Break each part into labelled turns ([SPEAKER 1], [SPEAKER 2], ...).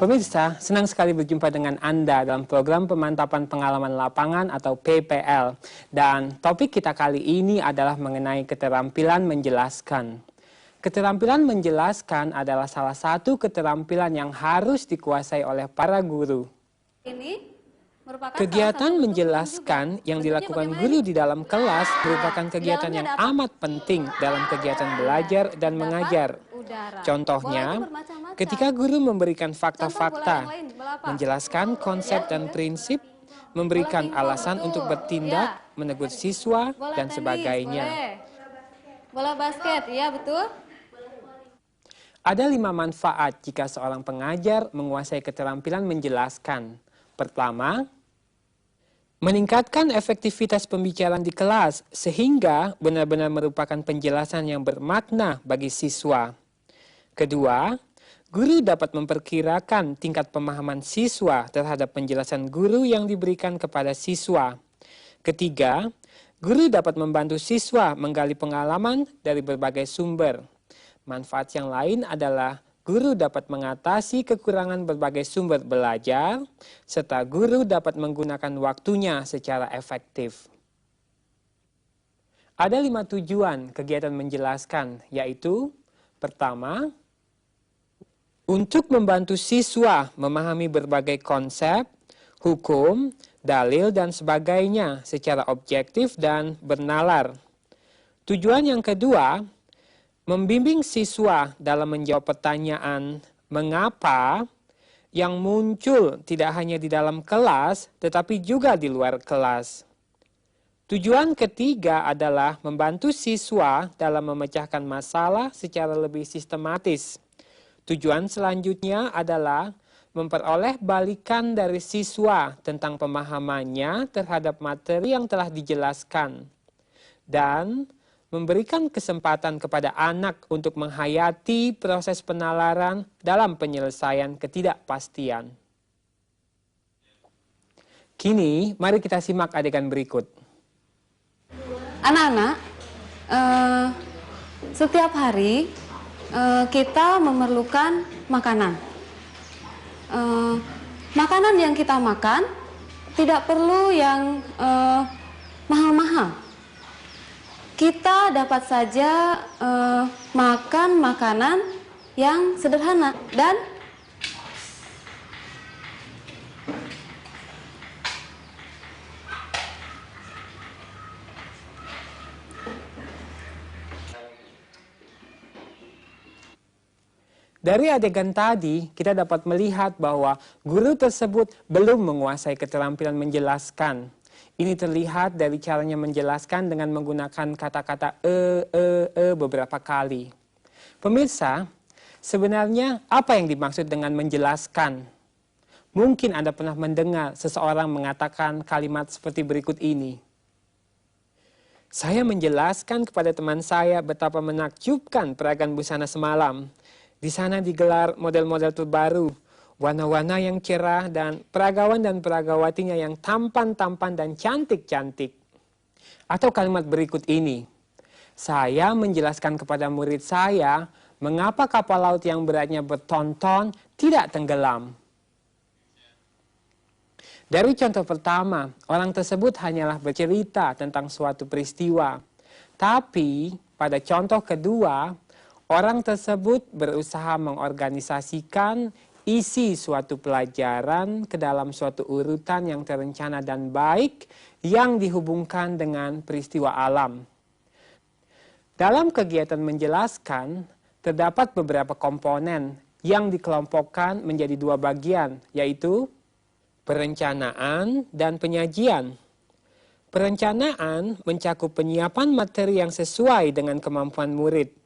[SPEAKER 1] Pemirsa, senang sekali berjumpa dengan Anda dalam program pemantapan pengalaman lapangan atau PPL. Dan topik kita kali ini adalah mengenai keterampilan menjelaskan. Keterampilan menjelaskan adalah salah satu keterampilan yang harus dikuasai oleh para guru.
[SPEAKER 2] Ini merupakan
[SPEAKER 1] Kegiatan menjelaskan yang dilakukan guru di dalam kelas merupakan kegiatan yang amat penting dalam kegiatan belajar dan mengajar. Contohnya, ketika guru memberikan fakta-fakta, menjelaskan konsep dan prinsip, memberikan alasan untuk bertindak, menegur siswa, dan sebagainya.
[SPEAKER 2] Bola basket, iya betul.
[SPEAKER 1] Ada 5 manfaat jika seorang pengajar menguasai keterampilan menjelaskan. Pertama, meningkatkan efektivitas pembicaraan di kelas sehingga benar-benar merupakan penjelasan yang bermakna bagi siswa. Kedua, guru dapat memperkirakan tingkat pemahaman siswa terhadap penjelasan guru yang diberikan kepada siswa. Ketiga, guru dapat membantu siswa menggali pengalaman dari berbagai sumber. Manfaat yang lain adalah guru dapat mengatasi kekurangan berbagai sumber belajar, serta guru dapat menggunakan waktunya secara efektif. Ada 5 tujuan kegiatan menjelaskan, yaitu pertama, untuk membantu siswa memahami berbagai konsep, hukum, dalil, dan sebagainya secara objektif dan bernalar. Tujuan yang kedua, membimbing siswa dalam menjawab pertanyaan mengapa yang muncul tidak hanya di dalam kelas, tetapi juga di luar kelas. Tujuan ketiga adalah membantu siswa dalam memecahkan masalah secara lebih sistematis. Tujuan selanjutnya adalah memperoleh balikan dari siswa tentang pemahamannya terhadap materi yang telah dijelaskan. Dan memberikan kesempatan kepada anak untuk menghayati proses penalaran dalam penyelesaian ketidakpastian. Kini, mari kita simak adegan berikut.
[SPEAKER 2] Anak-anak, setiap hari kita memerlukan makanan. Makanan yang kita makan tidak perlu yang mahal-mahal. Kita dapat saja makan makanan yang sederhana dan
[SPEAKER 1] dari adegan tadi, kita dapat melihat bahwa guru tersebut belum menguasai keterampilan menjelaskan. Ini terlihat dari caranya menjelaskan dengan menggunakan kata-kata beberapa kali. Pemirsa, sebenarnya apa yang dimaksud dengan menjelaskan? Mungkin Anda pernah mendengar seseorang mengatakan kalimat seperti berikut ini. Saya menjelaskan kepada teman saya betapa menakjubkan peragaan busana semalam. Di sana digelar model-model terbaru, warna-warna yang cerah dan peragawan dan peragawatinya yang tampan-tampan dan cantik-cantik. Atau kalimat berikut ini. Saya menjelaskan kepada murid saya mengapa kapal laut yang beratnya berton-ton tidak tenggelam. Dari contoh pertama, orang tersebut hanyalah bercerita tentang suatu peristiwa. Tapi pada contoh kedua, orang tersebut berusaha mengorganisasikan isi suatu pelajaran ke dalam suatu urutan yang terencana dan baik yang dihubungkan dengan peristiwa alam. Dalam kegiatan menjelaskan, terdapat beberapa komponen yang dikelompokkan menjadi 2 bagian, yaitu perencanaan dan penyajian. Perencanaan mencakup penyiapan materi yang sesuai dengan kemampuan murid.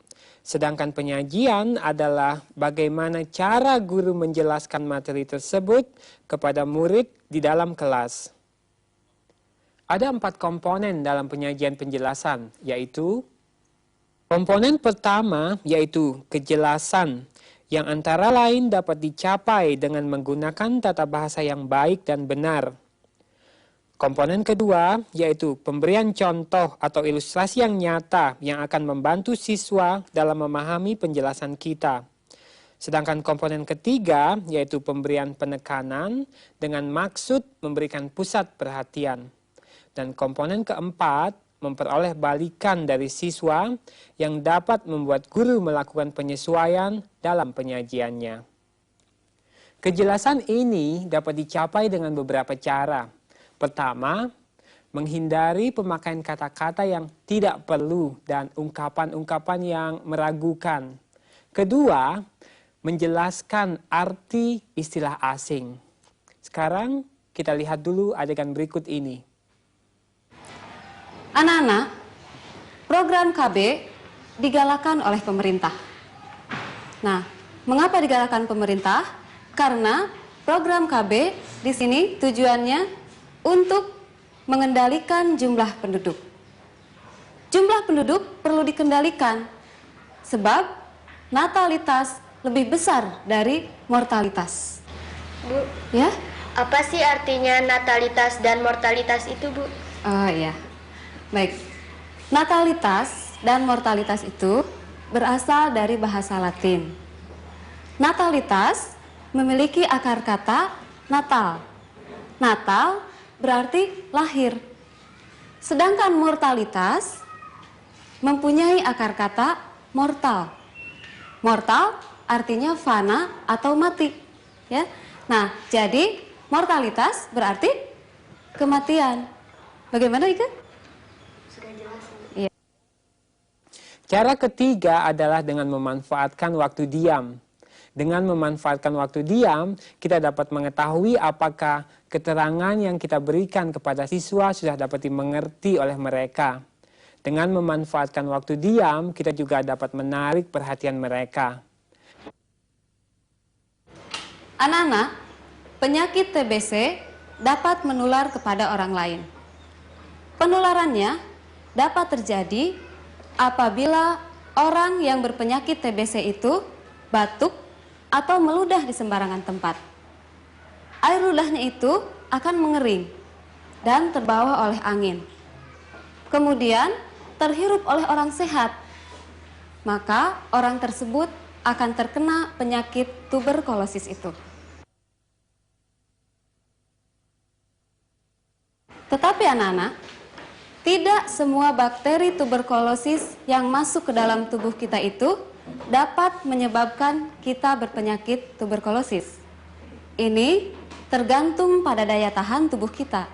[SPEAKER 1] Sedangkan penyajian adalah bagaimana cara guru menjelaskan materi tersebut kepada murid di dalam kelas. Ada 4 komponen dalam penyajian penjelasan, yaitu komponen pertama yaitu kejelasan, yang antara lain dapat dicapai dengan menggunakan tata bahasa yang baik dan benar. Komponen kedua yaitu pemberian contoh atau ilustrasi yang nyata yang akan membantu siswa dalam memahami penjelasan kita. Sedangkan komponen ketiga yaitu pemberian penekanan dengan maksud memberikan pusat perhatian. Dan komponen keempat memperoleh balikan dari siswa yang dapat membuat guru melakukan penyesuaian dalam penyajiannya. Kejelasan ini dapat dicapai dengan beberapa cara. Pertama, menghindari pemakaian kata-kata yang tidak perlu dan ungkapan-ungkapan yang meragukan. Kedua, menjelaskan arti istilah asing. Sekarang kita lihat dulu adegan berikut ini.
[SPEAKER 2] Anak-anak, program KB digalakan oleh pemerintah. Nah, mengapa digalakan pemerintah? Karena program KB di sini tujuannya untuk mengendalikan jumlah penduduk. Jumlah penduduk perlu dikendalikan sebab natalitas lebih besar dari mortalitas.
[SPEAKER 3] Bu,
[SPEAKER 2] Ya?
[SPEAKER 3] apa sih artinya natalitas dan mortalitas itu, Bu?
[SPEAKER 2] Oh iya. Baik. Natalitas dan mortalitas itu berasal dari bahasa Latin. Natalitas memiliki akar kata natal. Natal berarti lahir. Sedangkan mortalitas mempunyai akar kata mortal. Mortal artinya fana atau mati, ya. Nah, jadi mortalitas berarti kematian. Bagaimana, Ika?
[SPEAKER 3] Sudah jelas, Bu.
[SPEAKER 2] Iya.
[SPEAKER 1] Cara ketiga adalah dengan memanfaatkan waktu diam. Dengan memanfaatkan waktu diam, kita dapat mengetahui apakah keterangan yang kita berikan kepada siswa sudah dapat dimengerti oleh mereka. Dengan memanfaatkan waktu diam, kita juga dapat menarik perhatian mereka.
[SPEAKER 2] Anak-anak, penyakit TBC dapat menular kepada orang lain. Penularannya dapat terjadi apabila orang yang berpenyakit TBC itu batuk atau meludah di sembarangan tempat. Air ludahnya itu akan mengering dan terbawa oleh angin. Kemudian terhirup oleh orang sehat, maka orang tersebut akan terkena penyakit tuberkulosis itu. Tetapi anak-anak, tidak semua bakteri tuberkulosis yang masuk ke dalam tubuh kita itu dapat menyebabkan kita berpenyakit tuberkulosis. Ini tergantung pada daya tahan tubuh kita.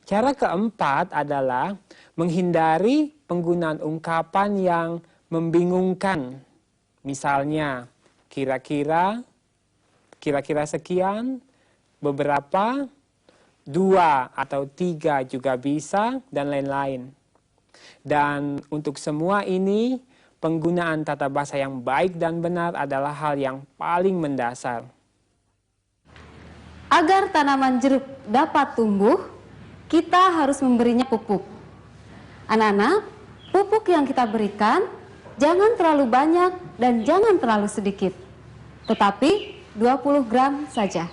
[SPEAKER 1] Cara keempat adalah menghindari penggunaan ungkapan yang membingungkan. Misalnya, kira-kira sekian, beberapa, 2 atau 3 juga bisa, dan lain-lain. Dan untuk semua ini, penggunaan tata bahasa yang baik dan benar adalah hal yang paling mendasar.
[SPEAKER 2] Agar tanaman jeruk dapat tumbuh, kita harus memberinya pupuk. Anak-anak, pupuk yang kita berikan jangan terlalu banyak dan jangan terlalu sedikit, tetapi 20 gram saja.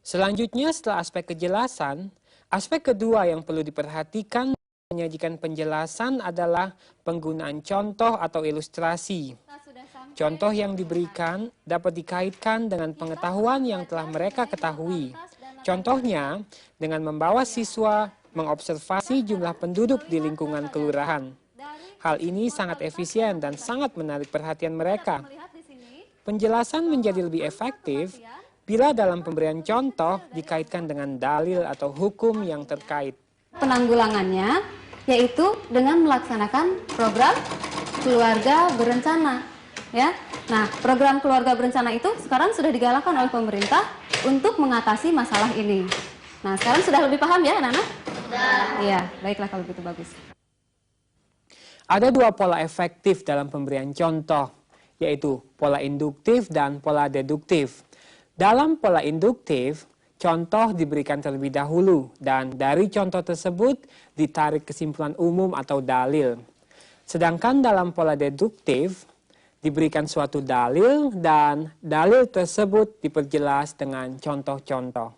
[SPEAKER 1] Selanjutnya setelah aspek kejelasan, aspek kedua yang perlu diperhatikan menyajikan penjelasan adalah penggunaan contoh atau ilustrasi. Contoh yang diberikan dapat dikaitkan dengan pengetahuan yang telah mereka ketahui. Contohnya, dengan membawa siswa mengobservasi jumlah penduduk di lingkungan kelurahan. Hal ini sangat efisien dan sangat menarik perhatian mereka. Penjelasan menjadi lebih efektif bila dalam pemberian contoh dikaitkan dengan dalil atau hukum yang terkait.
[SPEAKER 2] Penanggulangannya yaitu dengan melaksanakan program keluarga berencana, ya. Nah, program keluarga berencana itu sekarang sudah digalakan oleh pemerintah untuk mengatasi masalah ini. Nah, sekarang sudah lebih paham ya, anak-anak? Sudah. Iya, baiklah kalau begitu bagus.
[SPEAKER 1] Ada 2 pola efektif dalam pemberian contoh, yaitu pola induktif dan pola deduktif. Dalam pola induktif, contoh diberikan terlebih dahulu dan dari contoh tersebut ditarik kesimpulan umum atau dalil. Sedangkan dalam pola deduktif, diberikan suatu dalil dan dalil tersebut diperjelas dengan contoh-contoh.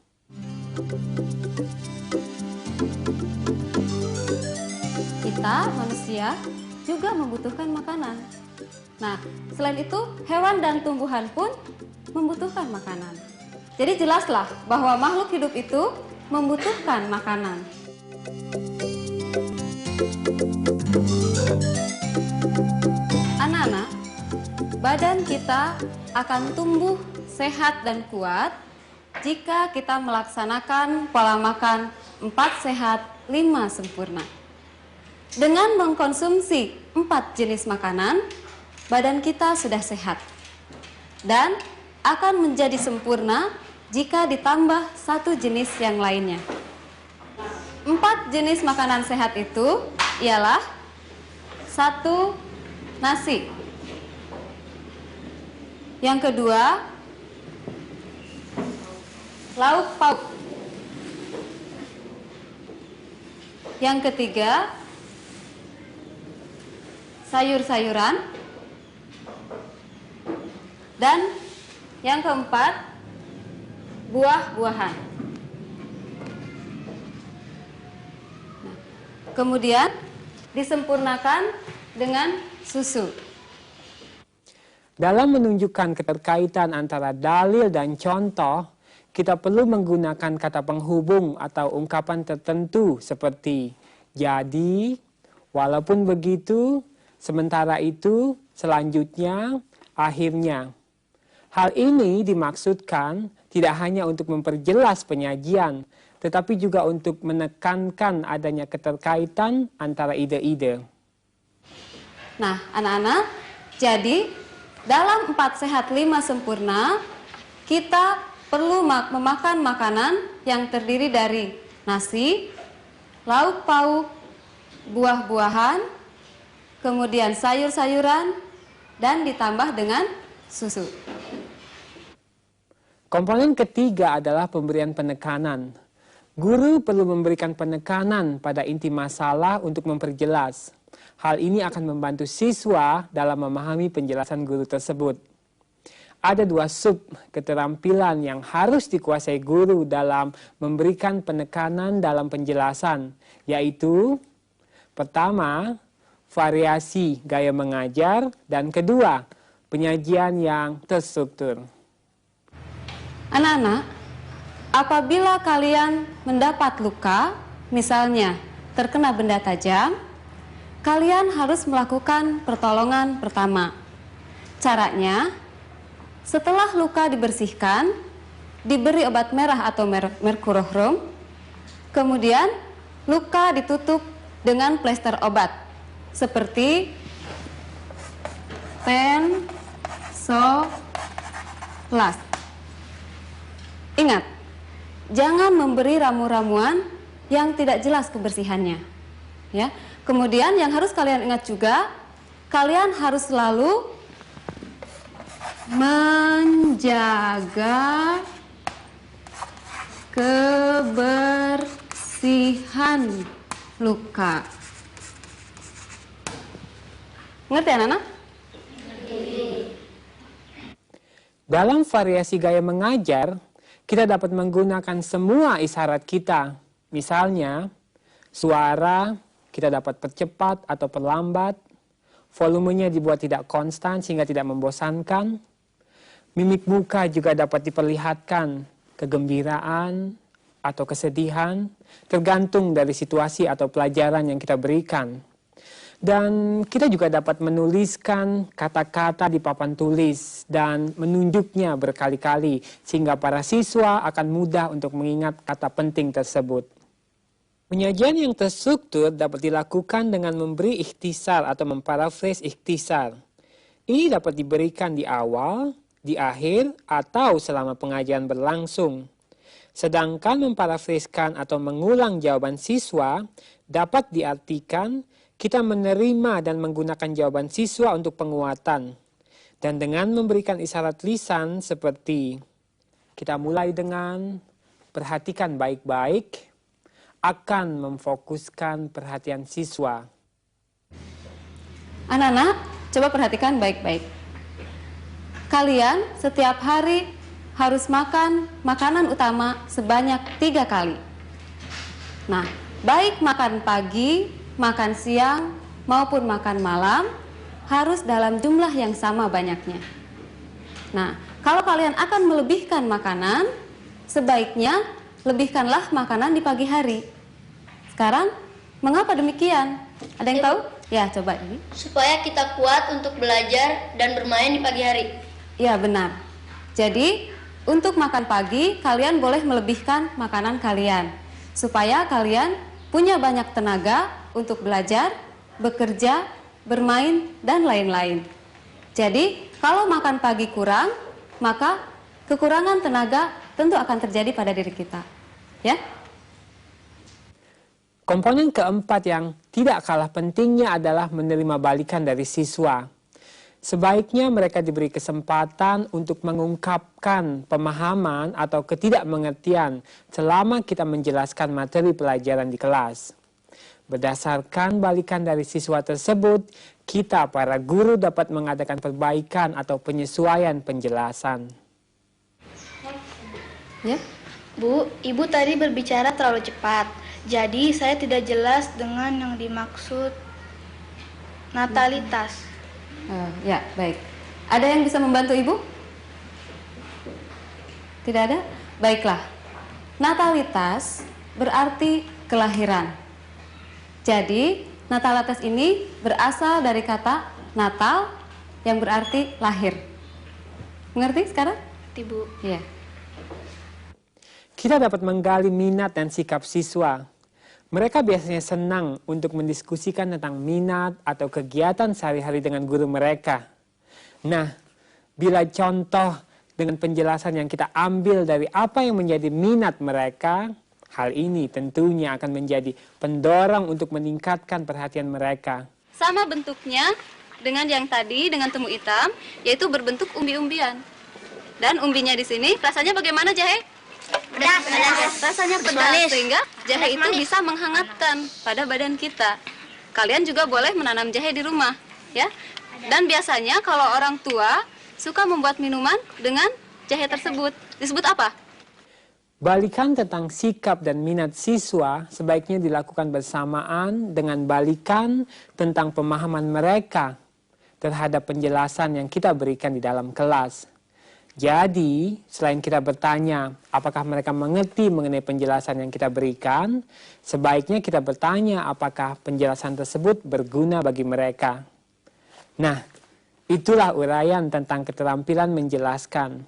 [SPEAKER 2] Kita, manusia, juga membutuhkan makanan. Nah, selain itu hewan dan tumbuhan pun membutuhkan makanan. Jadi jelaslah bahwa makhluk hidup itu membutuhkan makanan. Anak-anak, badan kita akan tumbuh sehat dan kuat jika kita melaksanakan pola makan 4 sehat, 5 sempurna. Dengan mengkonsumsi 4 jenis makanan, badan kita sudah sehat dan akan menjadi sempurna jika ditambah 1 jenis yang lainnya. 4 jenis makanan sehat itu ialah 1. Nasi. Yang kedua, lauk pauk. Yang ketiga, sayur-sayuran. Dan yang keempat, buah-buahan. Nah, kemudian disempurnakan dengan susu.
[SPEAKER 1] Dalam menunjukkan keterkaitan antara dalil dan contoh, kita perlu menggunakan kata penghubung atau ungkapan tertentu seperti jadi, walaupun begitu, sementara itu, selanjutnya, akhirnya. Hal ini dimaksudkan tidak hanya untuk memperjelas penyajian, tetapi juga untuk menekankan adanya keterkaitan antara ide-ide.
[SPEAKER 2] Nah, anak-anak, jadi dalam 4 sehat 5 sempurna, kita perlu memakan makanan yang terdiri dari nasi, lauk pauk, buah-buahan, kemudian sayur-sayuran, dan ditambah dengan susu.
[SPEAKER 1] Komponen ketiga adalah pemberian penekanan. Guru perlu memberikan penekanan pada inti masalah untuk memperjelas. Hal ini akan membantu siswa dalam memahami penjelasan guru tersebut. Ada 2 sub keterampilan yang harus dikuasai guru dalam memberikan penekanan dalam penjelasan, yaitu pertama, variasi gaya mengajar, dan kedua, penyajian yang terstruktur.
[SPEAKER 2] Anak-anak, apabila kalian mendapat luka, misalnya terkena benda tajam, kalian harus melakukan pertolongan pertama. Caranya, setelah luka dibersihkan, diberi obat merah atau merkurochrom, kemudian luka ditutup dengan plester obat, seperti Tensolas. Ingat, jangan memberi ramu-ramuan yang tidak jelas kebersihannya. Ya. Kemudian yang harus kalian ingat juga, kalian harus selalu menjaga kebersihan luka. Ngerti anak-anak?
[SPEAKER 1] Dalam variasi gaya mengajar, kita dapat menggunakan semua isyarat kita. Misalnya, suara kita dapat percepat atau perlambat, volumenya dibuat tidak konstan sehingga tidak membosankan, mimik muka juga dapat diperlihatkan kegembiraan atau kesedihan, tergantung dari situasi atau pelajaran yang kita berikan. Dan kita juga dapat menuliskan kata-kata di papan tulis dan menunjuknya berkali-kali sehingga para siswa akan mudah untuk mengingat kata penting tersebut. Penyajian yang terstruktur dapat dilakukan dengan memberi ikhtisar atau memparafrase ikhtisar. Ini dapat diberikan di awal, di akhir, atau selama pengajaran berlangsung. Sedangkan memparafraskan atau mengulang jawaban siswa dapat diartikan kita menerima dan menggunakan jawaban siswa untuk penguatan. Dan dengan memberikan isyarat lisan seperti kita mulai dengan perhatikan baik-baik, akan memfokuskan perhatian siswa.
[SPEAKER 2] Anak-anak, coba perhatikan baik-baik. Kalian setiap hari harus makan makanan utama sebanyak 3 kali. Nah, baik makan pagi, makan siang, maupun makan malam, harus dalam jumlah yang sama banyaknya. Nah, kalau kalian akan melebihkan makanan, sebaiknya lebihkanlah makanan di pagi hari. Sekarang, mengapa demikian? Ada yang tahu? Ya, coba ini.
[SPEAKER 3] Supaya kita kuat untuk belajar dan bermain di pagi hari.
[SPEAKER 2] Ya, benar. Jadi, untuk makan pagi, kalian boleh melebihkan makanan kalian. Supaya kalian punya banyak tenaga untuk belajar, bekerja, bermain, dan lain-lain. Jadi, kalau makan pagi kurang, maka kekurangan tenaga tentu akan terjadi pada diri kita. Ya?
[SPEAKER 1] Komponen keempat yang tidak kalah pentingnya adalah menerima balikan dari siswa. Sebaiknya mereka diberi kesempatan untuk mengungkapkan pemahaman atau ketidakmengertian selama kita menjelaskan materi pelajaran di kelas. Berdasarkan balikan dari siswa tersebut, kita para guru dapat mengadakan perbaikan atau penyesuaian penjelasan.
[SPEAKER 2] Ya?
[SPEAKER 4] Bu, Ibu tadi berbicara terlalu cepat. Jadi saya tidak jelas dengan yang dimaksud natalitas.
[SPEAKER 2] Ya, baik. Ada yang bisa membantu Ibu? Tidak ada? Baiklah. Natalitas berarti kelahiran. Jadi, natalitas ini berasal dari kata natal yang berarti lahir. Mengerti sekarang?
[SPEAKER 4] Ibu.
[SPEAKER 2] Iya.
[SPEAKER 1] Kita dapat menggali minat dan sikap siswa. Mereka biasanya senang untuk mendiskusikan tentang minat atau kegiatan sehari-hari dengan guru mereka. Nah, bila contoh dengan penjelasan yang kita ambil dari apa yang menjadi minat mereka, hal ini tentunya akan menjadi pendorong untuk meningkatkan perhatian mereka.
[SPEAKER 2] Sama bentuknya dengan yang tadi, dengan temu hitam, yaitu berbentuk umbi-umbian. Dan umbinya di sini, rasanya bagaimana, Jahe?
[SPEAKER 3] Pedas.
[SPEAKER 2] Rasanya pedas, sehingga jahe itu bisa menghangatkan pada badan kita. Kalian juga boleh menanam jahe di rumah, ya. Dan biasanya kalau orang tua suka membuat minuman dengan jahe tersebut. Disebut apa?
[SPEAKER 1] Balikan tentang sikap dan minat siswa sebaiknya dilakukan bersamaan dengan balikan tentang pemahaman mereka terhadap penjelasan yang kita berikan di dalam kelas. Jadi, selain kita bertanya apakah mereka mengerti mengenai penjelasan yang kita berikan, sebaiknya kita bertanya apakah penjelasan tersebut berguna bagi mereka. Nah, itulah uraian tentang keterampilan menjelaskan.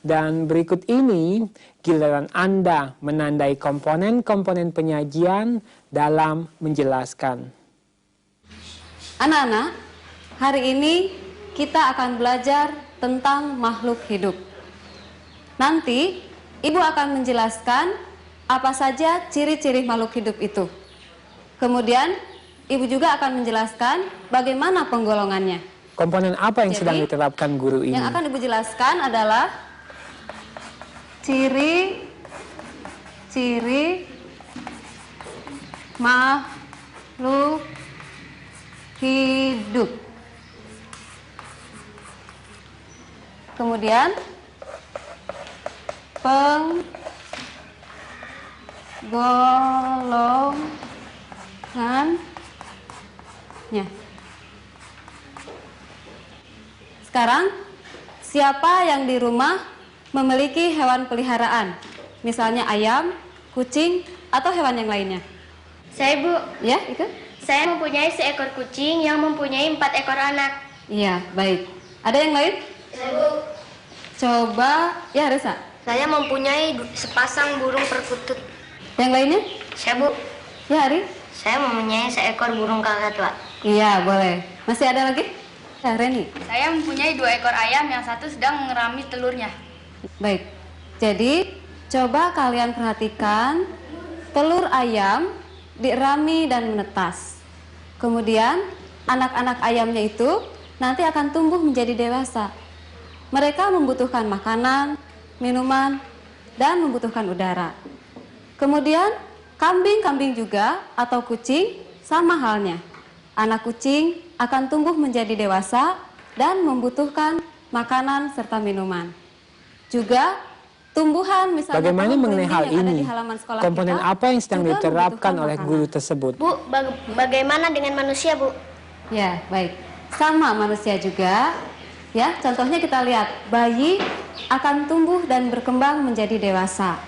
[SPEAKER 1] Dan berikut ini giliran Anda menandai komponen-komponen penyajian dalam menjelaskan.
[SPEAKER 2] Anak-anak, hari ini kita akan belajar tentang makhluk hidup. Nanti, Ibu akan menjelaskan apa saja ciri-ciri makhluk hidup itu. Kemudian, Ibu juga akan menjelaskan bagaimana penggolongannya.
[SPEAKER 1] Komponen apa yang sedang diterapkan guru ini?
[SPEAKER 2] Yang akan Ibu jelaskan adalah ciri-ciri makhluk hidup. Kemudian penggolongannya. Sekarang, siapa yang di rumah memiliki hewan peliharaan? Misalnya ayam, kucing, atau hewan yang lainnya?
[SPEAKER 3] Saya, Bu.
[SPEAKER 2] Ya, itu?
[SPEAKER 3] Saya mempunyai seekor kucing yang mempunyai 4 ekor anak.
[SPEAKER 2] Iya, baik. Ada yang lain?
[SPEAKER 3] Saya, Bu.
[SPEAKER 2] Coba, ya Resa.
[SPEAKER 3] Saya mempunyai sepasang burung perkutut.
[SPEAKER 2] Yang lainnya?
[SPEAKER 3] Saya, Bu.
[SPEAKER 2] Ya, Ari?
[SPEAKER 3] Saya mempunyai seekor burung kakak.
[SPEAKER 2] Iya, boleh. Masih ada lagi? Ya, Reni.
[SPEAKER 4] Saya mempunyai 2 ekor ayam, yang satu sedang mengerami telurnya.
[SPEAKER 2] Baik. Jadi, coba kalian perhatikan telur ayam dirami dan menetas. Kemudian, anak-anak ayamnya itu nanti akan tumbuh menjadi dewasa. Mereka membutuhkan makanan, minuman, dan membutuhkan udara. Kemudian, kambing-kambing juga atau kucing sama halnya. Anak kucing akan tumbuh menjadi dewasa dan membutuhkan makanan serta minuman. Juga tumbuhan misalnya
[SPEAKER 1] Bagaimana
[SPEAKER 2] pohon
[SPEAKER 1] mengenai
[SPEAKER 2] beringin
[SPEAKER 1] hal
[SPEAKER 2] yang ada
[SPEAKER 1] ini?
[SPEAKER 2] di halaman sekolah
[SPEAKER 1] Komponen
[SPEAKER 2] kita
[SPEAKER 1] apa yang sedang
[SPEAKER 2] juga
[SPEAKER 1] diterapkan
[SPEAKER 2] membutuhkan
[SPEAKER 1] oleh
[SPEAKER 2] makanan.
[SPEAKER 1] guru tersebut?
[SPEAKER 3] Bu, bagaimana dengan manusia, Bu?
[SPEAKER 2] Ya, baik. sama manusia juga. Ya, contohnya kita lihat, bayi akan tumbuh dan berkembang menjadi dewasa.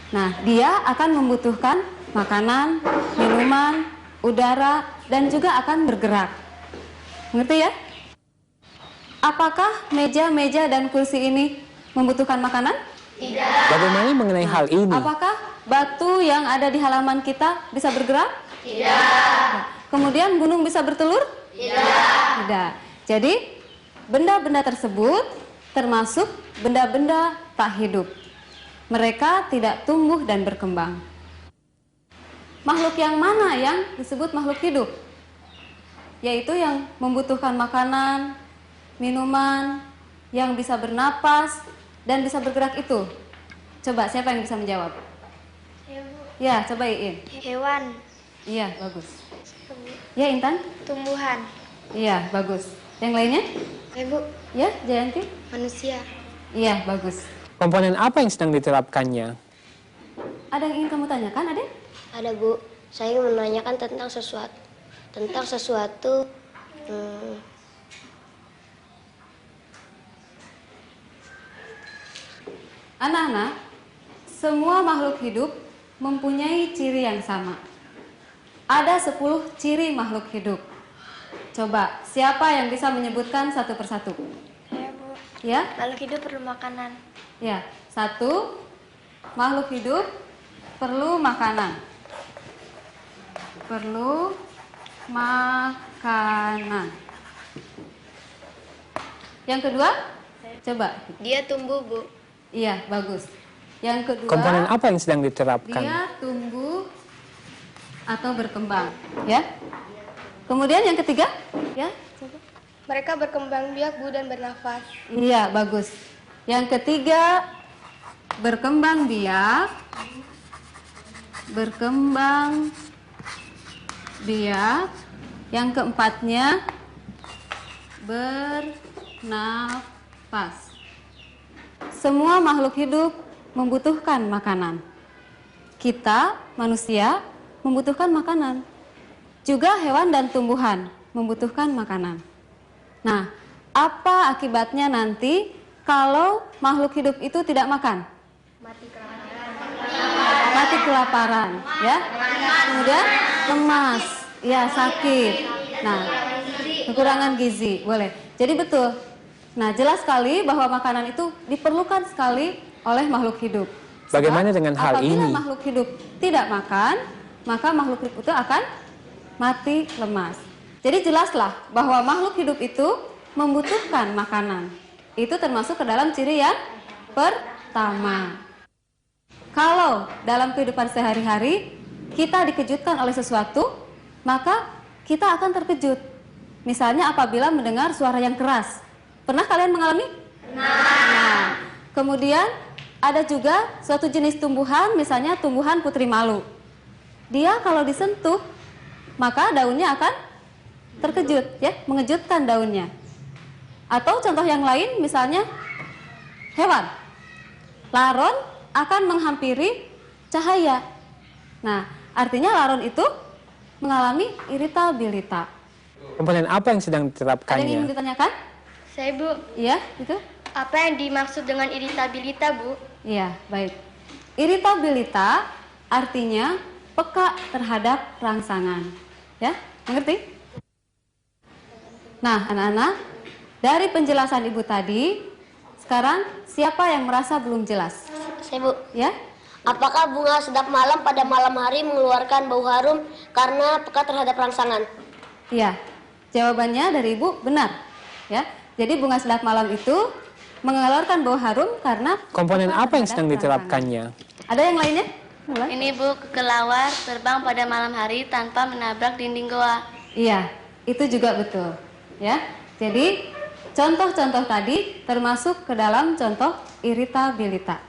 [SPEAKER 2] Nah, dia akan membutuhkan makanan, minuman, udara, dan juga akan bergerak. Ngerti ya? Apakah meja-meja dan kursi ini membutuhkan makanan?
[SPEAKER 1] Bagaimana mengenai hal ini?
[SPEAKER 2] Apakah batu yang ada di halaman kita bisa bergerak? Tidak. Kemudian gunung bisa bertelur? Tidak. Jadi, benda-benda tersebut termasuk benda-benda tak hidup. Mereka tidak tumbuh dan berkembang. Makhluk yang mana yang disebut makhluk hidup? Yaitu yang membutuhkan makanan, minuman, yang bisa bernapas, dan bisa bergerak itu. Coba, siapa yang bisa menjawab? Ya, coba Iin.
[SPEAKER 3] Hewan,
[SPEAKER 2] Iya, bagus. Ya, Intan?
[SPEAKER 3] tumbuhan,
[SPEAKER 2] Iya, bagus. Yang lainnya?
[SPEAKER 3] Ibu,
[SPEAKER 2] Ya, Jayanti?
[SPEAKER 3] manusia.
[SPEAKER 2] Iya, bagus.
[SPEAKER 1] Komponen apa yang sedang diterapkannya?
[SPEAKER 2] Ada yang ingin kamu tanyakan, Ade?
[SPEAKER 3] Ada Bu, saya ingin menanyakan tentang sesuatu.
[SPEAKER 2] Anak-anak, semua makhluk hidup mempunyai ciri yang sama. Ada 10 ciri makhluk hidup. Coba, siapa yang bisa menyebutkan satu persatu?
[SPEAKER 3] Ya Bu,
[SPEAKER 2] Ya?
[SPEAKER 3] makhluk hidup perlu makanan.
[SPEAKER 2] Ya, 1, makhluk hidup perlu makanan. Perlu makanan. Yang kedua? Coba.
[SPEAKER 3] Dia tumbuh Bu.
[SPEAKER 2] Iya, bagus. Yang kedua,
[SPEAKER 1] Komponen apa yang sedang diterapkan?
[SPEAKER 2] dia tumbuh atau berkembang, ya. Kemudian yang ketiga, ya. Coba.
[SPEAKER 3] Mereka berkembang biak Bu dan bernafas.
[SPEAKER 2] Iya, bagus. Yang ketiga, berkembang biak. Berkembang biak. Yang keempatnya, bernafas. Semua makhluk hidup membutuhkan makanan. Kita, manusia, membutuhkan makanan. Juga hewan dan tumbuhan membutuhkan makanan. Nah, apa akibatnya nanti kalau makhluk hidup itu tidak makan? Mati kelaparan, ya. Kemudian lemas, ya, sakit. Nah, kekurangan gizi, boleh. Jadi betul. Nah, jelas sekali bahwa makanan itu diperlukan sekali oleh makhluk hidup.
[SPEAKER 1] Bagaimana
[SPEAKER 2] Sebab
[SPEAKER 1] dengan hal
[SPEAKER 2] apabila
[SPEAKER 1] ini?
[SPEAKER 2] makhluk hidup tidak makan, maka makhluk hidup itu akan mati lemas. Jadi jelaslah bahwa makhluk hidup itu membutuhkan makanan. Itu termasuk ke dalam ciri yang pertama. Kalau dalam kehidupan sehari-hari kita dikejutkan oleh sesuatu, maka kita akan terkejut. Misalnya apabila mendengar suara yang keras. Pernah kalian mengalami? Nah, kemudian ada juga suatu jenis tumbuhan, misalnya tumbuhan putri malu. Dia kalau disentuh, maka daunnya akan terkejut, ya, mengejutkan daunnya. Atau contoh yang lain, misalnya hewan. Laron akan menghampiri cahaya. Nah, artinya laron itu mengalami iritabilitas.
[SPEAKER 1] Komponen apa yang sedang
[SPEAKER 2] Ada yang ingin
[SPEAKER 1] diterapkannya?
[SPEAKER 2] ditanyakan?
[SPEAKER 3] Saya Bu,
[SPEAKER 2] Iya, itu?
[SPEAKER 3] apa yang dimaksud dengan iritabilitas Bu?
[SPEAKER 2] Iya, baik. Iritabilitas artinya peka terhadap rangsangan. Ya, mengerti? Nah, anak-anak, dari penjelasan Ibu tadi, sekarang siapa yang merasa belum jelas?
[SPEAKER 3] Saya Bu,
[SPEAKER 2] Ya?
[SPEAKER 3] apakah bunga sedap malam pada malam hari mengeluarkan bau harum karena peka terhadap rangsangan?
[SPEAKER 2] Iya. Jawabannya dari Ibu benar. Ya. Jadi bunga sedap malam itu mengeluarkan bau harum karena
[SPEAKER 1] Komponen
[SPEAKER 2] peka
[SPEAKER 1] apa yang
[SPEAKER 2] terhadap
[SPEAKER 1] sedang
[SPEAKER 2] rangsangan.
[SPEAKER 1] diterapkannya?
[SPEAKER 2] Ada yang lainnya? Mulai.
[SPEAKER 5] Ini Bu, kelelawar terbang pada malam hari tanpa menabrak dinding goa.
[SPEAKER 2] Iya, itu juga betul. Ya. Jadi contoh-contoh tadi termasuk ke dalam contoh iritabilitas.